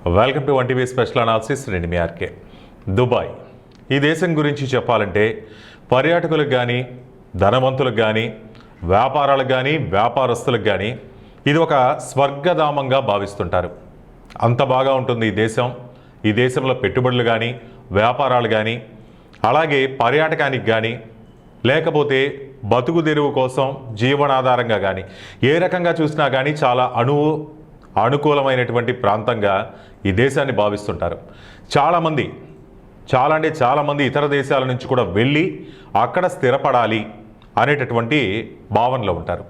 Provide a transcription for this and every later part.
Welcome to 1TV special analysis. నేను మీ RK. Dubai ఈ దేశం గురించి చెప్పాలంటే పర్యాటకులకు కానీ, ధనవంతులకు కానీ, వ్యాపారాలకు కానీ, వ్యాపారస్తులకు కానీ ఇది ఒక స్వర్గధామంగా భావిస్తుంటారు. అంత బాగా ఉంటుంది ఈ దేశం. ఈ దేశంలో పెట్టుబడులు కానీ, వ్యాపారాలు కానీ, అలాగే పర్యాటకానికి కానీ, లేకపోతే బతుకు తెరువు కోసం జీవనాధారంగా కానీ ఏ రకంగా చూసినా కానీ చాలా అనుకూలమైనటువంటి ప్రాంతంగా ఈ దేశాన్ని భావిస్తుంటారు. చాలామంది ఇతర దేశాల నుంచి కూడా వెళ్ళి అక్కడ స్థిరపడాలి అనేటటువంటి భావనలో ఉంటారు.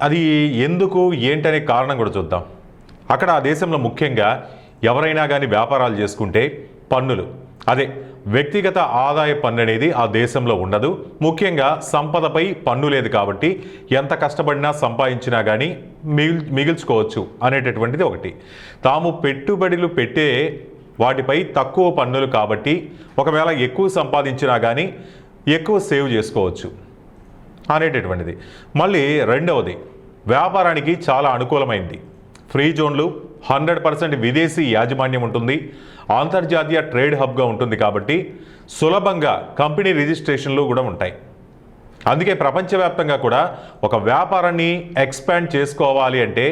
అది ఎందుకు ఏంటనే కారణం కూడా చూద్దాం. అక్కడ ఆ దేశంలో ముఖ్యంగా ఎవరైనా కానీ వ్యాపారాలు చేసుకుంటే పన్నులు, అదే వ్యక్తిగత ఆదాయ పన్ను అనేది ఆ దేశంలో ఉండదు. ముఖ్యంగా సంపదపై పన్ను లేదు కాబట్టి ఎంత కష్టపడినా సంపాదించినా కానీ మిగిల్చుకోవచ్చు అనేటటువంటిది ఒకటి. తాము పెట్టుబడులు పెట్టే వాటిపై తక్కువ పన్నులు కాబట్టి ఒకవేళ ఎక్కువ సంపాదించినా కానీ ఎక్కువ సేవ్ చేసుకోవచ్చు అనేటటువంటిది. మళ్ళీ రెండవది, వ్యాపారానికి చాలా అనుకూలమైంది. ఫ్రీ జోన్లు, 100% విదేశీ యాజమాన్యం ఉంటుంది, అంతర్జాతీయ ట్రేడ్ హబ్గా ఉంటుంది కాబట్టి సులభంగా కంపెనీ రిజిస్ట్రేషన్లు కూడా ఉంటాయి. అందుకే ప్రపంచవ్యాప్తంగా కూడా ఒక వ్యాపారాన్ని ఎక్స్పాండ్ చేసుకోవాలి అంటే,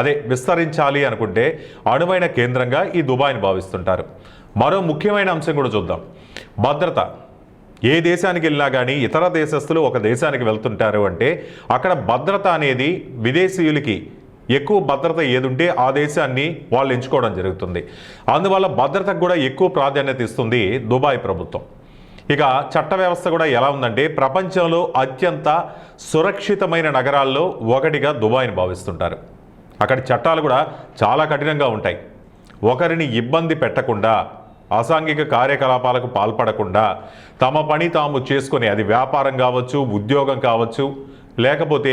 అదే విస్తరించాలి అనుకుంటే అనువైన కేంద్రంగా ఈ దుబాయ్ని భావిస్తుంటారు. మరో ముఖ్యమైన అంశం కూడా చూద్దాం, భద్రత. ఏ దేశానికి వెళ్ళినా కానీ ఇతర దేశస్తులు ఒక దేశానికి వెళ్తుంటారు అంటే అక్కడ భద్రత అనేది విదేశీయులకి ఎక్కువ భద్రత ఏదుంటే ఆ దేశాన్ని వాళ్ళు ఎంచుకోవడం జరుగుతుంది. అందువల్ల భద్రతకు కూడా ఎక్కువ ప్రాధాన్యత ఇస్తుంది దుబాయ్ ప్రభుత్వం. ఇక చట్ట వ్యవస్థ కూడా ఎలా ఉందంటే ప్రపంచంలో అత్యంత సురక్షితమైన నగరాల్లో ఒకటిగా దుబాయ్ని భావిస్తుంటారు. అక్కడి చట్టాలు కూడా చాలా కఠినంగా ఉంటాయి. ఒకరిని ఇబ్బంది పెట్టకుండా, అసాంఘిక కార్యకలాపాలకు పాల్పడకుండా తమ పని తాము చేసుకొని, అది వ్యాపారం కావచ్చు, ఉద్యోగం కావచ్చు, లేకపోతే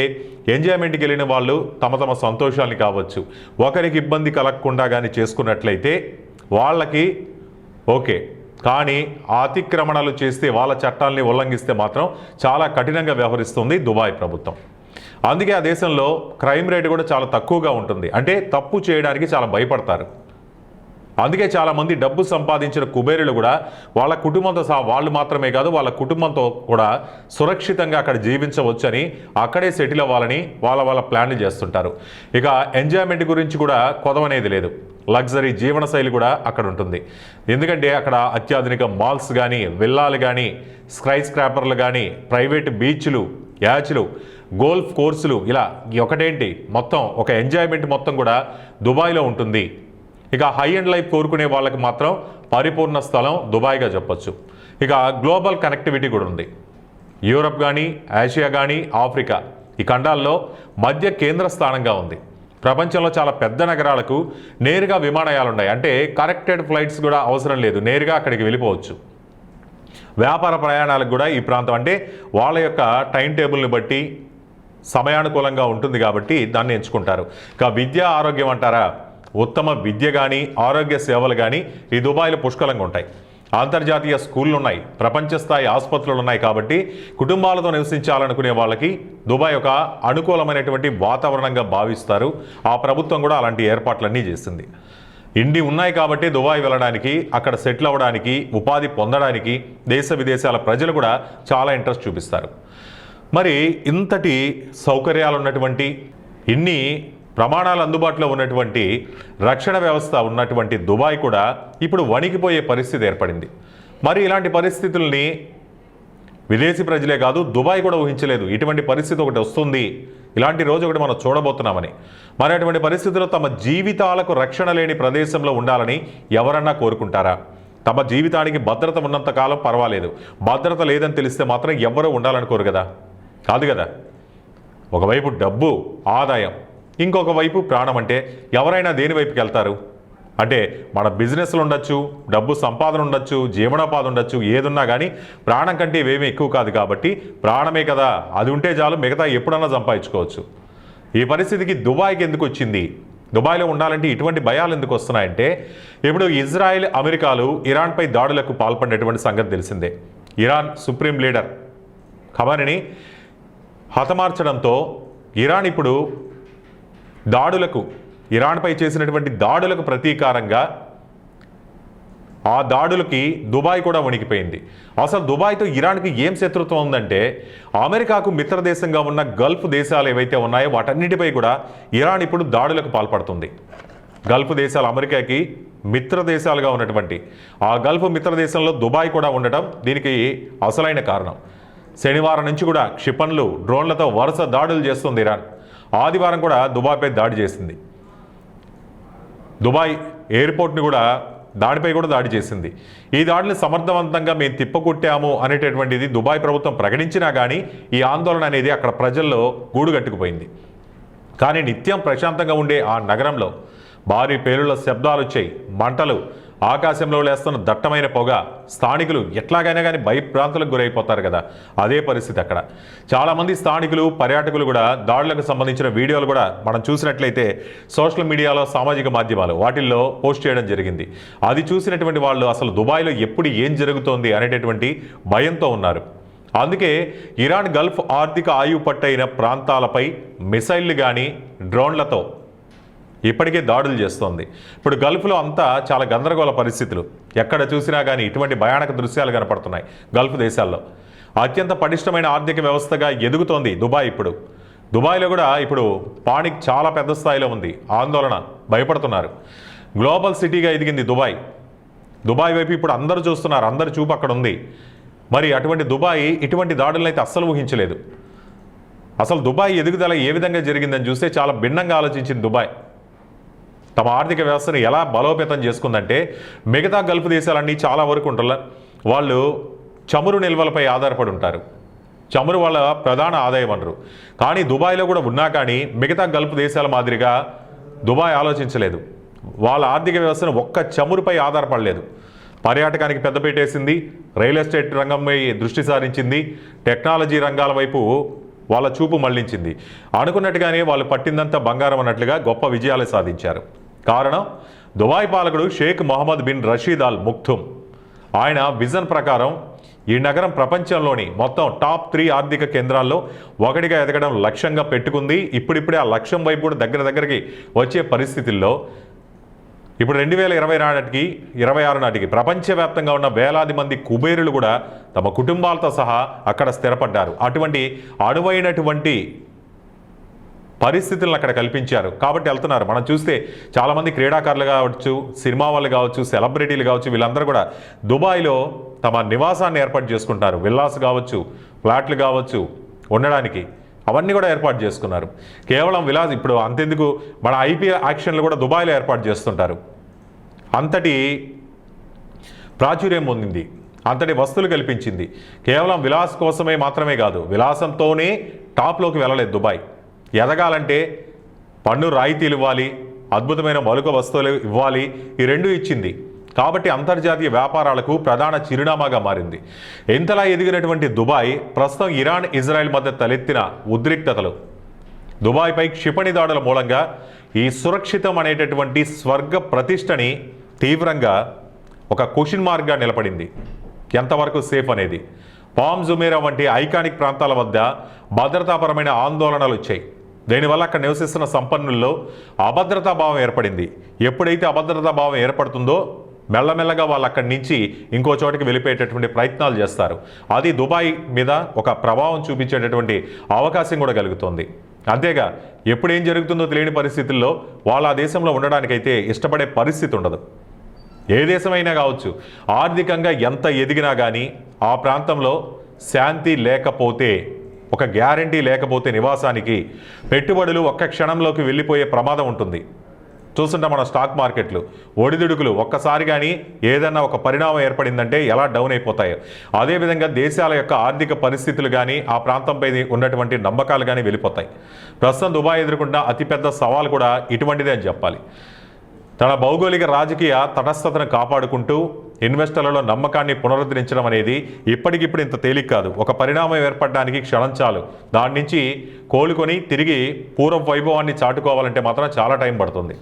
ఎంజాయ్మెంట్కి వెళ్ళిన వాళ్ళు తమ సంతోషాన్ని కావచ్చు, ఒకరికి ఇబ్బంది కలగకుండా కానీ చేసుకున్నట్లయితే వాళ్ళకి ఓకే. కానీ అతిక్రమణలు చేస్తే, వాళ్ళ చట్టాలని ఉల్లంఘిస్తే మాత్రం చాలా కఠినంగా వ్యవహరిస్తుంది దుబాయ్ ప్రభుత్వం. అందుకే ఆ దేశంలో క్రైమ్ రేట్ కూడా చాలా తక్కువగా ఉంటుంది. అంటే తప్పు చేయడానికి చాలా భయపడతారు. అందుకే చాలామంది డబ్బు సంపాదించిన కుబేరులు కూడా వాళ్ళ కుటుంబంతో సహా, వాళ్ళు మాత్రమే కాదు వాళ్ళ కుటుంబంతో కూడా సురక్షితంగా అక్కడ జీవించవచ్చని, అక్కడే సెటిల్ అవ్వాలని వాళ్ళ ప్లాన్లు చేస్తుంటారు. ఇక ఎంజాయ్మెంట్ గురించి కూడా కొదవనేది లేదు. లగ్జరీ జీవనశైలి కూడా అక్కడ ఉంటుంది. ఎందుకంటే అక్కడ అత్యాధునిక మాల్స్ కానీ, విల్లాలు కానీ, స్కై స్క్రాపర్లు కానీ, ప్రైవేట్ బీచ్లు, యాచ్లు, గోల్ఫ్ కోర్సులు, ఇలా ఒకటేంటి మొత్తం ఒక ఎంజాయ్మెంట్ మొత్తం కూడా దుబాయ్లో ఉంటుంది. ఇక హై అండ్ లైఫ్ కోరుకునే వాళ్ళకి మాత్రం పరిపూర్ణ స్థలం దుబాయ్గా చెప్పొచ్చు. ఇక గ్లోబల్ కనెక్టివిటీ కూడా ఉంది. యూరప్ కానీ, ఆసియా కానీ, ఆఫ్రికా ఈ ఖండాల్లో మధ్య కేంద్ర స్థానంగా ఉంది. ప్రపంచంలో చాలా పెద్ద నగరాలకు నేరుగా విమానయాలు ఉన్నాయి. అంటే కనెక్టెడ్ ఫ్లైట్స్ కూడా అవసరం లేదు, నేరుగా అక్కడికి వెళ్ళిపోవచ్చు. వ్యాపార ప్రయాణాలకు కూడా ఈ ప్రాంతం అంటే వాళ్ళ యొక్క టైం టేబుల్ని బట్టి సమయానుకూలంగా ఉంటుంది కాబట్టి దాన్ని ఎంచుకుంటారు. ఇక విద్య, ఆరోగ్యం అంటారా, ఉత్తమ విద్య కానీ, ఆరోగ్య సేవలు కానీ ఈ దుబాయ్లో పుష్కలంగా ఉంటాయి. అంతర్జాతీయ స్కూళ్ళు ఉన్నాయి, ప్రపంచ స్థాయి ఆసుపత్రులు ఉన్నాయి. కాబట్టి కుటుంబాలతో నివసించాలనుకునే వాళ్ళకి దుబాయ్ ఒక అనుకూలమైనటువంటి వాతావరణంగా భావిస్తారు. ఆ ప్రభుత్వం కూడా అలాంటి ఏర్పాట్లన్నీ చేసింది. ఇన్ని ఉన్నాయి కాబట్టి దుబాయ్ వెళ్ళడానికి, అక్కడ సెటిల్ అవ్వడానికి, ఉపాధి పొందడానికి దేశ విదేశాల ప్రజలు కూడా చాలా ఇంట్రెస్ట్ చూపిస్తారు. మరి ఇంతటి సౌకర్యాలు ఉన్నటువంటి, ఇన్ని ప్రమాణాలు అందుబాటులో ఉన్నటువంటి రక్షణ వ్యవస్థ ఉన్నటువంటి దుబాయ్ కూడా ఇప్పుడు వణికిపోయే పరిస్థితి ఏర్పడింది. మరి ఇలాంటి పరిస్థితుల్ని విదేశీ ప్రజలే కాదు దుబాయ్ కూడా ఊహించలేదు. ఇటువంటి పరిస్థితి ఒకటి వస్తుంది, ఇలాంటి రోజు ఒకటి మనం చూడబోతున్నామని. మరి అటువంటి పరిస్థితుల్లో తమ జీవితాలకు రక్షణ లేని ప్రదేశంలో ఉండాలని ఎవరన్నా కోరుకుంటారా? తమ జీవితానికి భద్రత ఉన్నంతకాలం పర్వాలేదు, భద్రత లేదని తెలిస్తే మాత్రం ఎవరూ ఉండాలనుకోరు కదా, కాదు కదా. ఒకవైపు డబ్బు, ఆదాయం, ఇంకొక వైపు ప్రాణం. అంటే ఎవరైనా దేని వైపుకి వెళ్తారు? అంటే మన బిజినెస్లు ఉండొచ్చు, డబ్బు సంపాదన ఉండొచ్చు, జీవనోపాధి ఉండొచ్చు, ఏదున్నా కానీ ప్రాణం కంటే ఇవేమీ ఎక్కువ కాదు. కాబట్టి ప్రాణమే కదా, అది ఉంటే చాలు, మిగతా ఎప్పుడన్నా సంపాదించుకోవచ్చు. ఈ పరిస్థితికి దుబాయ్కి ఎందుకు వచ్చింది? దుబాయ్లో ఉండాలంటే ఇటువంటి భయాలు ఎందుకు వస్తున్నాయంటే, ఇప్పుడు ఇజ్రాయెల్, అమెరికాలు ఇరాన్పై దాడులకు పాల్పడినటువంటి సంగతి తెలిసిందే. ఇరాన్ సుప్రీం లీడర్ ఖమేనీ హతమార్చడంతో ఇరాన్ ఇప్పుడు దాడులకు ఇరాన్పై చేసినటువంటి దాడులకు ప్రతీకారంగా ఆ దాడులకి దుబాయ్ కూడా వణికిపోయింది. అసలు దుబాయ్తో ఇరాన్కి ఏం శత్రుత్వం ఉందంటే, అమెరికాకు మిత్రదేశంగా ఉన్న గల్ఫ్ దేశాలు ఏవైతే ఉన్నాయో వాటన్నిటిపై కూడా ఇరాన్ ఇప్పుడు దాడులకు పాల్పడుతుంది. గల్ఫ్ దేశాలు అమెరికాకి మిత్ర దేశాలుగా ఉన్నటువంటి ఆ గల్ఫ్ మిత్ర దేశంలో దుబాయ్ కూడా ఉండటం దీనికి అసలైన కారణం. శనివారం నుంచి కూడా క్షిపణులు, డ్రోన్లతో వరుస దాడులు చేస్తుంది ఇరాన్. ఆదివారం కూడా దుబాయ్పై దాడి చేసింది. దుబాయ్ ఎయిర్పోర్ట్ని కూడా దాడిపై కూడా దాడి చేసింది. ఈ దాడిని సమర్థవంతంగా మేము తిప్పకొట్టాము అనేటటువంటిది దుబాయ్ ప్రభుత్వం ప్రకటించినా కానీ ఈ ఆందోళన అనేది అక్కడ ప్రజల్లో గూడుగట్టుకుపోయింది. కానీ నిత్యం ప్రశాంతంగా ఉండే ఆ నగరంలో భారీ పేలుళ్ల శబ్దాలు వచ్చాయి, మంటలు, ఆకాశంలో లేస్తున్న దట్టమైన పొగ. స్థానికులు ఎట్లాగైనా కానీ భయభ్రాంతులకు గురైపోతారు కదా, అదే పరిస్థితి అక్కడ. చాలామంది స్థానికులు, పర్యాటకులు కూడా దాడులకు సంబంధించిన వీడియోలు కూడా మనం చూసినట్లయితే సోషల్ మీడియాలో, సామాజిక మాధ్యమాలు వాటిల్లో పోస్ట్ చేయడం జరిగింది. అది చూసినటువంటి వాళ్ళు అసలు దుబాయ్లో ఎప్పుడు ఏం జరుగుతోంది అనేటటువంటి భయంతో ఉన్నారు. అందుకే ఇరాన్ గల్ఫ్ ఆర్థిక ఆయువు పట్టైన ప్రాంతాలపై మిసైళ్లు కానీ డ్రోన్లతో ఇప్పటికే దాడులు చేస్తోంది. ఇప్పుడు గల్ఫ్లో అంతా చాలా గందరగోళ పరిస్థితులు. ఎక్కడ చూసినా కానీ ఇటువంటి భయానక దృశ్యాలు కనపడుతున్నాయి. గల్ఫ్ దేశాల్లో అత్యంత పటిష్టమైన ఆర్థిక వ్యవస్థగా ఎదుగుతోంది దుబాయ్. దుబాయ్లో కూడా ఇప్పుడు పానిక్ చాలా పెద్ద స్థాయిలో ఉంది. ఆందోళన, భయపడుతున్నారు. గ్లోబల్ సిటీగా ఎదిగింది దుబాయ్. దుబాయ్ వైపు ఇప్పుడు అందరూ చూస్తున్నారు, అందరి చూపు అక్కడ ఉంది. మరి అటువంటి దుబాయ్ ఇటువంటి దాడులను అయితే అస్సలు ఊహించలేదు. అసలు దుబాయ్ ఎదుగుదల ఏ విధంగా జరిగిందని చూస్తే చాలా భిన్నంగా ఆలోచించింది దుబాయ్. తమ ఆర్థిక వ్యవస్థను ఎలా బలోపేతం చేసుకుందంటే, మిగతా గల్ఫ్ దేశాలన్నీ చాలా వరకు ఉంటారు వాళ్ళు చమురు నిల్వలపై ఆధారపడి ఉంటారు. చమురు వాళ్ళ ప్రధాన ఆదాయ వనరు. కానీ దుబాయ్లో కూడా ఉన్నా కానీ మిగతా గల్ఫ్ దేశాల మాదిరిగా దుబాయ్ ఆలోచించలేదు. వాళ్ళ ఆర్థిక వ్యవస్థను ఒక్క చమురుపై ఆధారపడలేదు. పర్యాటకానికి పెద్దపీటేసింది, రియల్ ఎస్టేట్ రంగంపై దృష్టి సారించింది, టెక్నాలజీ రంగాల వైపు వాళ్ళ చూపు మళ్లించింది. అనుకున్నట్టుగానే వాళ్ళు పట్టిందంతా బంగారం అన్నట్లుగా గొప్ప విజయాలు సాధించారు. కారణం దుబాయ్ పాలకుడు Sheikh Mohammed bin Rashid Al Maktoum. ఆయన విజన్ ప్రకారం ఈ నగరం ప్రపంచంలోని మొత్తం టాప్ 3 ఆర్థిక కేంద్రాల్లో ఒకటిగా ఎదగడం లక్ష్యంగా పెట్టుకుంది. ఇప్పుడిప్పుడే ఆ లక్ష్యం వైపు కూడా దగ్గరికి వచ్చే పరిస్థితుల్లో ఇప్పుడు 2026 నాటికి ప్రపంచవ్యాప్తంగా ఉన్న వేలాది మంది కుబేరులు కూడా తమ కుటుంబాలతో సహా అక్కడ స్థిరపడ్డారు. అటువంటి అనువైనటువంటి పరిస్థితులను అక్కడ కల్పించారు కాబట్టి వెళ్తున్నారు. మనం చూస్తే చాలామంది క్రీడాకారులు కావచ్చు, సినిమా వాళ్ళు కావచ్చు, సెలబ్రిటీలు కావచ్చు, వీళ్ళందరూ కూడా దుబాయ్లో తమ నివాసాన్ని ఏర్పాటు చేసుకుంటారు. విల్లాస్ కావచ్చు, ఫ్లాట్లు కావచ్చు, ఉండడానికి అవన్నీ కూడా ఏర్పాటు చేసుకున్నారు. కేవలం విలాస్ ఇప్పుడు అంతెందుకు మన ఐపీఎల్ యాక్షన్లు కూడా దుబాయ్లో ఏర్పాటు చేస్తుంటారు. అంతటి ప్రాచుర్యం పొందింది, అంతటి వస్తువులు కల్పించింది. కేవలం విలాస్ కోసమే మాత్రమే కాదు, విలాసంతోనే టాప్లోకి వెళ్ళలేదు దుబాయ్. ఎదగాలంటే పన్ను రాయితీలు ఇవ్వాలి, అద్భుతమైన మౌలిక వస్తువులు ఇవ్వాలి, ఈ రెండు ఇచ్చింది. కాబట్టి అంతర్జాతీయ వ్యాపారాలకు ప్రధాన చిరునామాగా మారింది. ఎంతలా ఎదిగినటువంటి దుబాయ్ ప్రస్తుతం ఇరాన్, ఇజ్రాయెల్ మధ్య తలెత్తిన ఉద్రిక్తతలు, దుబాయ్పై క్షిపణి దాడుల మూలంగా ఈ సురక్షితం అనేటటువంటి స్వర్గ ప్రతిష్టని తీవ్రంగా ఒక క్వశ్చన్ మార్క్గా నిలబడింది. ఎంతవరకు సేఫ్ అనేది. పామ్ జుమేరా వంటి ఐకానిక్ ప్రాంతాల వద్ద భద్రతాపరమైన ఆందోళనలు వచ్చాయి. దీనివల్ల అక్కడ నివసిస్తున్న సంపన్నుల్లో అభద్రతా భావం ఏర్పడింది. ఎప్పుడైతే అభద్రతా భావం ఏర్పడుతుందో మెల్లమెల్లగా వాళ్ళు అక్కడి నుంచి ఇంకో చోటికి వెళ్ళిపోయేటటువంటి ప్రయత్నాలు చేస్తారు. అది దుబాయ్ మీద ఒక ప్రభావం చూపించేటటువంటి అవకాశం కూడా కలుగుతుంది. అంతేగా ఎప్పుడేం జరుగుతుందో తెలియని పరిస్థితుల్లో వాళ్ళు ఆ దేశంలో ఉండడానికైతే ఇష్టపడే పరిస్థితి ఉండదు. ఏ దేశమైనా కావచ్చు, ఆర్థికంగా ఎంత ఎదిగినా కానీ ఆ ప్రాంతంలో శాంతి లేకపోతే, ఒక గ్యారంటీ లేకపోతే నివాసానికి పెట్టుబడులు ఒక్క క్షణంలోకి వెళ్ళిపోయే ప్రమాదం ఉంటుంది. చూస్తుంటాం మన స్టాక్ మార్కెట్లు, ఒడిదుడుకులు ఒక్కసారి కానీ ఏదన్నా ఒక పరిణామం ఏర్పడిందంటే ఎలా డౌన్ అయిపోతాయో, అదేవిధంగా దేశాల యొక్క ఆర్థిక పరిస్థితులు కానీ ఆ ప్రాంతంపై ఉన్నటువంటి నమ్మకాలు కానీ వెళ్ళిపోతాయి. ప్రస్తుతం దుబాయ్ ఎదుర్కొంటున్న అతిపెద్ద సవాల్ కూడా ఇటువంటిదే అని చెప్పాలి. తన భౌగోళిక రాజకీయ తటస్థతను కాపాడుకుంటూ ఇన్వెస్టర్లలో నమ్మకాన్ని పునరుద్ధరించడం అనేది ఇప్పటికిప్పుడు ఇంత తేలిక కాదు. ఒక పరిణామం ఏర్పడడానికి క్షణం చాలు. దాని నుంచి కోలుకొని తిరిగి పూర్వ వైభవాన్ని చాటుకోవాలంటే మాత్రం చాలా టైం పడుతుంది.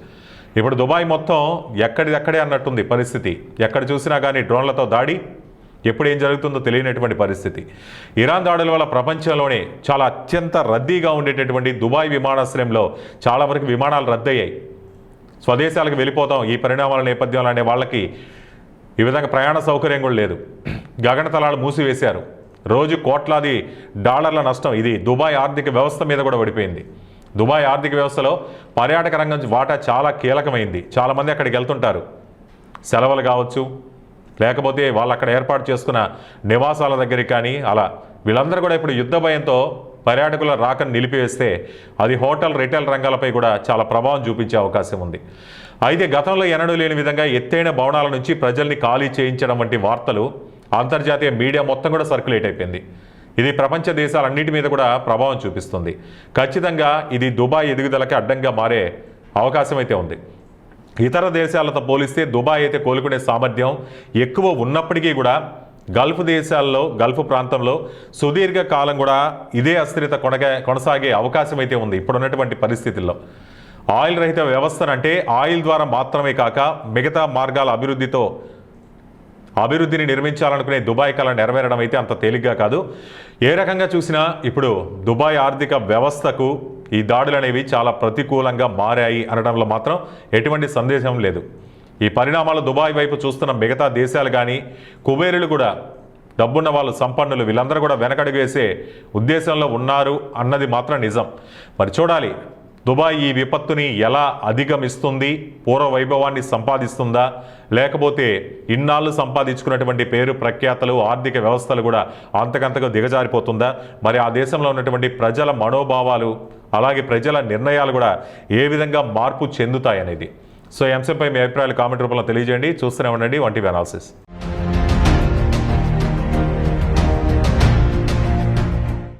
ఇప్పుడు దుబాయ్ మొత్తం ఎక్కడిదక్కడే అన్నట్టుంది పరిస్థితి. ఎక్కడ చూసినా కానీ డ్రోన్లతో దాడి, ఎప్పుడు ఏం జరుగుతుందో తెలియనటువంటి పరిస్థితి. ఇరాన్ దాడుల వల్ల ప్రపంచంలోనే చాలా అత్యంత రద్దీగా ఉండేటటువంటి దుబాయ్ విమానాశ్రయంలో చాలా వరకు విమానాలు రద్దయ్యాయి. స్వదేశాలకు వెళ్ళిపోతాం ఈ పరిణామాల నేపథ్యంలో అనే వాళ్ళకి ఈ విధంగా ప్రయాణ సౌకర్యం కూడా లేదు. గగనతలాలు మూసివేశారు. రోజు కోట్లాది డాలర్ల నష్టం. ఇది దుబాయ్ ఆర్థిక వ్యవస్థ మీద కూడా పడిపోయింది. దుబాయ్ ఆర్థిక వ్యవస్థలో పర్యాటక రంగం వాటా చాలా కీలకమైంది. చాలామంది అక్కడికి వెళ్తుంటారు, సెలవులు కావచ్చు, లేకపోతే వాళ్ళు అక్కడ ఏర్పాటు చేసుకున్న నివాసాల దగ్గరికి కానీ అలా. వీళ్ళందరూ కూడా ఇప్పుడు యుద్ధ భయంతో పర్యాటకుల రాకను నిలిపివేస్తే అది హోటల్ రిటైల్ రంగాలపై కూడా చాలా ప్రభావం చూపించే అవకాశం ఉంది. అయితే గతంలో ఎన్నడూ లేని విధంగా ఎత్తైన భవనాల నుంచి ప్రజల్ని ఖాళీ చేయించడం వంటి వార్తలు అంతర్జాతీయ మీడియా మొత్తం కూడా సర్క్యులేట్ అయిపోయింది. ఇది ప్రపంచ దేశాలన్నిటి మీద కూడా ప్రభావం చూపిస్తుంది. ఖచ్చితంగా ఇది దుబాయ్ ఎదుగుదలకి అడ్డంగా మారే అవకాశం అయితే ఉంది. ఇతర దేశాలతో పోలిస్తే దుబాయ్ అయితే కోలుకునే సామర్థ్యం ఎక్కువ ఉన్నప్పటికీ కూడా గల్ఫ్ దేశాల్లో, గల్ఫ్ ప్రాంతంలో సుదీర్ఘ కాలం కూడా ఇదే అస్థిరత కొనసాగే అవకాశం అయితే ఉంది ఇప్పుడున్నటువంటి పరిస్థితుల్లో. ఆయిల్ రహిత వ్యవస్థను, అంటే ఆయిల్ ద్వారా మాత్రమే కాక మిగతా మార్గాల అభివృద్ధిని నిర్మించాలనుకునే దుబాయ్ కళ నెరవేరడం అయితే అంత తేలిగ్గా కాదు. ఏ రకంగా చూసినా ఇప్పుడు దుబాయ్ ఆర్థిక వ్యవస్థకు ఈ దాడులు అనేవి చాలా ప్రతికూలంగా మారాయి అనడంలో మాత్రం ఎటువంటి సందేశం లేదు. ఈ పరిణామాలు దుబాయ్ వైపు చూస్తున్న మిగతా దేశాలు కానీ, కుబేరులు కూడా, డబ్బున్న వాళ్ళు, సంపన్నులు, వీళ్ళందరూ కూడా వెనకడుగు వేసే ఉద్దేశంలో ఉన్నారు అన్నది మాత్రం నిజం. మరి చూడాలి దుబాయ్ ఈ విపత్తుని ఎలా అధిగమిస్తుంది, పూర్వ వైభవాన్ని సంపాదిస్తుందా, లేకపోతే ఇన్నాళ్ళు సంపాదించుకున్నటువంటి పేరు ప్రఖ్యాతలు, ఆర్థిక వ్యవస్థలు కూడా అంతకంతగా దిగజారిపోతుందా, మరి ఆ దేశంలో ఉన్నటువంటి ప్రజల మనోభావాలు అలాగే ప్రజల నిర్ణయాలు కూడా ఏ విధంగా మార్పు చెందుతాయనేది. సో ఈ అంశంపై మీ అభిప్రాయాలు కామెంట్ రూపంలో తెలియజేయండి. చూస్తూనే ఉండండి 1TV అనాలిసిస్.